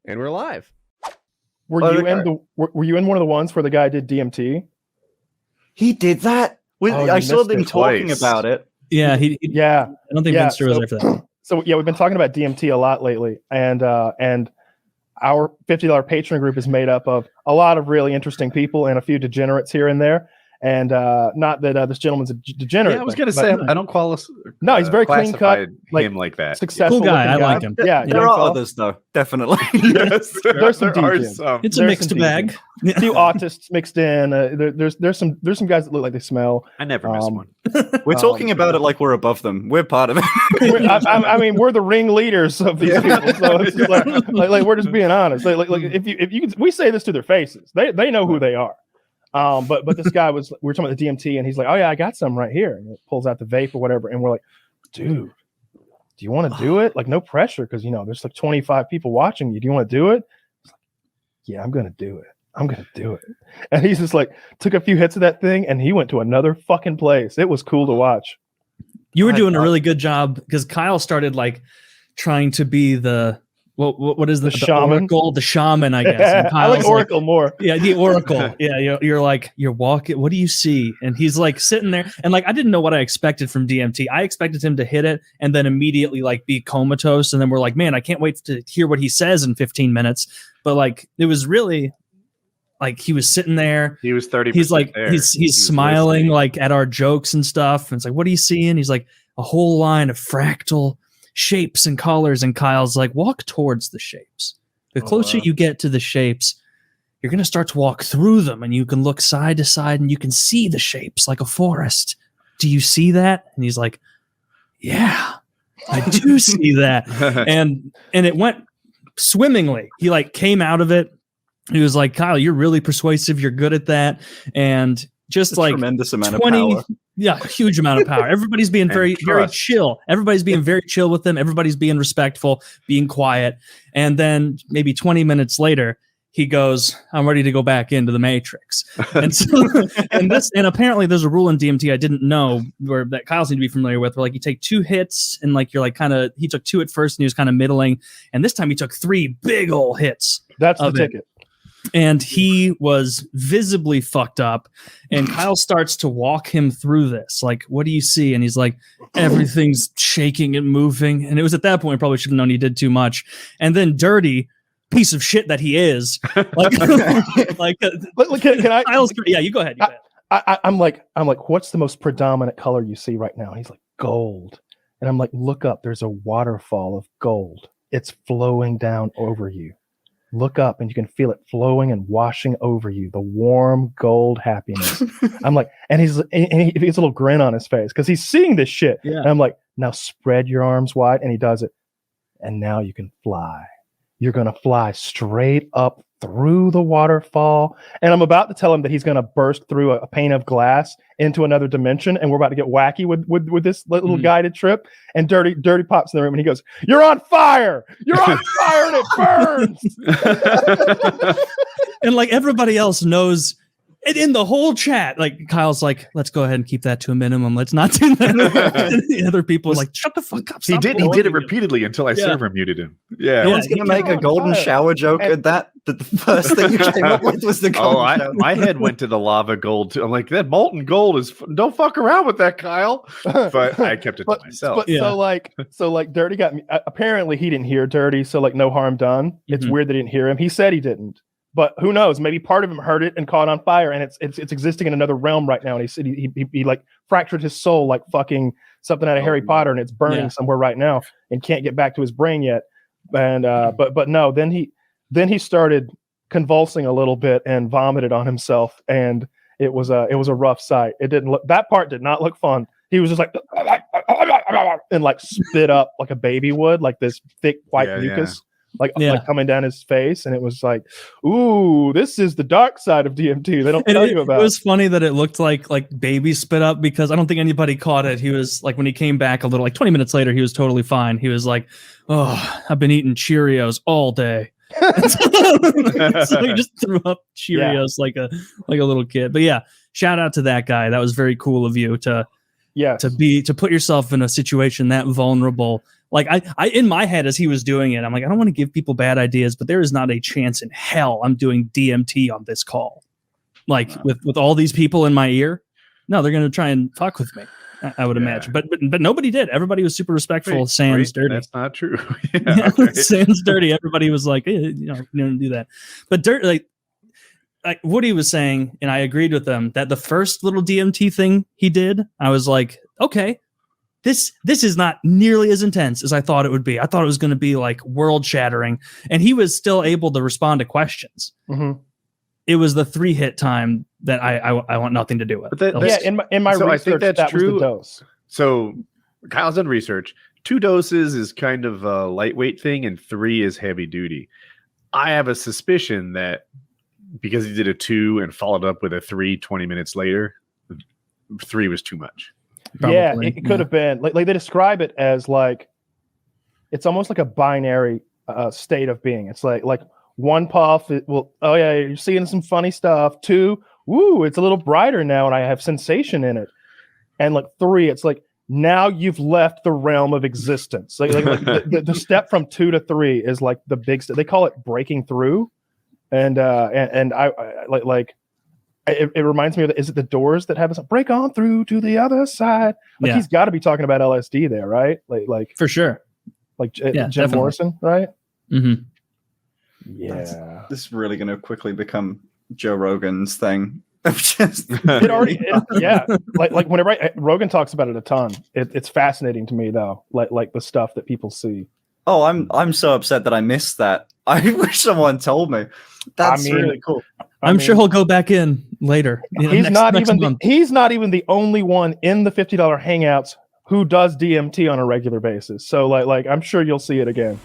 And we're live. Were you in one of the ones where the guy did DMT? He did that. I saw them talking about it. Yeah, I don't think Vince was there for that. So yeah, we've been talking about DMT a lot lately, and our $50 Patreon group is made up of a lot of really interesting people and a few degenerates here and there. And not that this gentleman's a degenerate. Yeah, I was going to say I don't qualify. No, he's very clean cut, like that. Successful cool guy. I like him. Yeah, there are others though, definitely. Yes, there's some. It's a mixed bag. A few autists mixed in. There's some guys that look like they smell. I never miss one. We're talking about it like we're above them. We're part of it. I mean, we're the ringleaders of these people. So it's just like we're just being honest. Like if you we say this to their faces, they know who they are. But this guy we were talking about the DMT, and he's like, oh yeah, I got some right here, and it pulls out the vape or whatever, and we're like, dude, do you want to do it? Like, no pressure, because there's like 25 people watching you. Do you want to do it? Like, yeah, I'm gonna do it. And he's just like, took a few hits of that thing, and he went to another fucking place. It was cool to watch. You were doing a really good job, because Kyle started like trying to be the what is the shaman? Oracle, the shaman, I guess. I like Oracle more. Yeah, the Oracle. Yeah, you're walking. What do you see? And he's like sitting there, and like I didn't know what I expected from DMT. I expected him to hit it and then immediately like be comatose, and then we're like, man, I can't wait to hear what he says in 15 minutes. But like it was really like he was sitting there. He was 30%. He's like he's smiling listening, like at our jokes and stuff. And it's like, what are you seeing? He's like, a whole line of fractal shapes and colors, and Kyle's like, walk towards the shapes. The closer you get to the shapes, you're going to start to walk through them, and you can look side to side and you can see the shapes like a forest. Do you see that? And he's like, yeah, I do see that. And it went swimmingly. He like came out of it. He was like, Kyle, you're really persuasive. You're good at that. And just like tremendous amount of power. Yeah, huge amount of power. Everybody's being very chill. Everybody's being very chill with them. Everybody's being respectful, being quiet. And then maybe 20 minutes later, he goes, I'm ready to go back into the Matrix. And so, and apparently there's a rule in DMT I didn't know that Kyle's need to be familiar with, where like you take 2 hits and like you're like he took 2 at first and he was kind of middling. And this time he took 3 big ol' hits. That's the ticket. And he was visibly fucked up, and Kyle starts to walk him through this. Like, what do you see? And he's like, everything's shaking and moving. And it was at that point we probably should have known he did too much. And then Dirty, piece of shit that he is, like, can I? Kyle's, yeah, you go ahead. I'm like, what's the most predominant color you see right now? And he's like, gold. And I'm like, look up. There's a waterfall of gold. It's flowing down over you. Look up and you can feel it flowing and washing over you. The warm gold happiness. I'm like, and he gets a little grin on his face because he's seeing this shit. Yeah. And I'm like, now spread your arms wide. And he does it. And now you can fly. You're going to fly straight up through the waterfall. And I'm about to tell him that he's going to burst through a pane of glass into another dimension. And we're about to get wacky with this little guided trip. And Dirty pops in the room and he goes, you're on fire. You're on fire and it burns. And like everybody else knows, and in the whole chat, like Kyle's like, let's go ahead and keep that to a minimum. Let's not do that. The other people are like, shut the fuck up. He did it repeatedly until I server muted him. Yeah. I was going to make a golden shower joke at that. The first thing you came up with was the golden shower. My head went to the lava gold too. I'm like, that molten gold is, don't fuck around with that, Kyle. But I kept it to myself. So like Dirty got me. Apparently he didn't hear Dirty. So like no harm done. It's weird they didn't hear him. He said he didn't. But who knows? Maybe part of him heard it and caught on fire, and it's existing in another realm right now. And he said he like fractured his soul like fucking something out of Harry Potter, and it's burning somewhere right now, and can't get back to his brain yet. And but no, then he started convulsing a little bit and vomited on himself, and it was a rough sight. That part did not look fun. He was just like and like spit up like a baby would, like this thick white mucus. Like coming down his face, and it was like, ooh, this is the dark side of DMT. They don't tell you about. It was funny that it looked like baby spit up, because I don't think anybody caught it. He was like, when he came back a little, like 20 minutes later, he was totally fine. He was like, oh, I've been eating Cheerios all day. So he just threw up Cheerios like a little kid. But yeah, shout out to that guy. That was very cool of you to put yourself in a situation that vulnerable Like I in my head as he was doing it, I'm like, I don't want to give people bad ideas, but there is not a chance in hell I'm doing DMT on this call. Like with all these people in my ear. No, they're going to try and fuck with me. I would imagine, but nobody did. Everybody was super respectful. Sans dirty. That's not true. Sans dirty. Everybody was like, you don't do that. But like Woody was saying, and I agreed with them that the first little DMT thing he did, I was like, okay, this is not nearly as intense as I thought it would be. I thought it was going to be like world shattering, and he was still able to respond to questions. Mm-hmm. It was the 3-hit time that I want nothing to do with. In my research, I think that's true. Was the dose. So Kyle's done research. 2 doses is kind of a lightweight thing, and 3 is heavy duty. I have a suspicion that because he did a 2 and followed up with a 3 20 minutes later, 3 was too much. Probably. Yeah, it could have been. Like they describe it as like it's almost like a binary state of being. It's like 1 puff, you're seeing some funny stuff. 2, woo, it's a little brighter now, and I have sensation in it. And like 3, it's like now you've left the realm of existence. Like the step from 2 to 3 is like the big step. They call it breaking through, and I it reminds me of is it the Doors that have us break on through to the other side? Like he's got to be talking about LSD there, right? Like for sure. Like Jim Morrison, right? Mm-hmm. Yeah, this is really going to quickly become Joe Rogan's thing. It already, like whenever Rogan talks about it a ton. It's fascinating to me though, like the stuff that people see. Oh, I'm so upset that I missed that. I wish someone told me. That's really cool. I'm sure he'll go back in later. He's not even the only one in the $50 Hangouts who does DMT on a regular basis. So like I'm sure you'll see it again.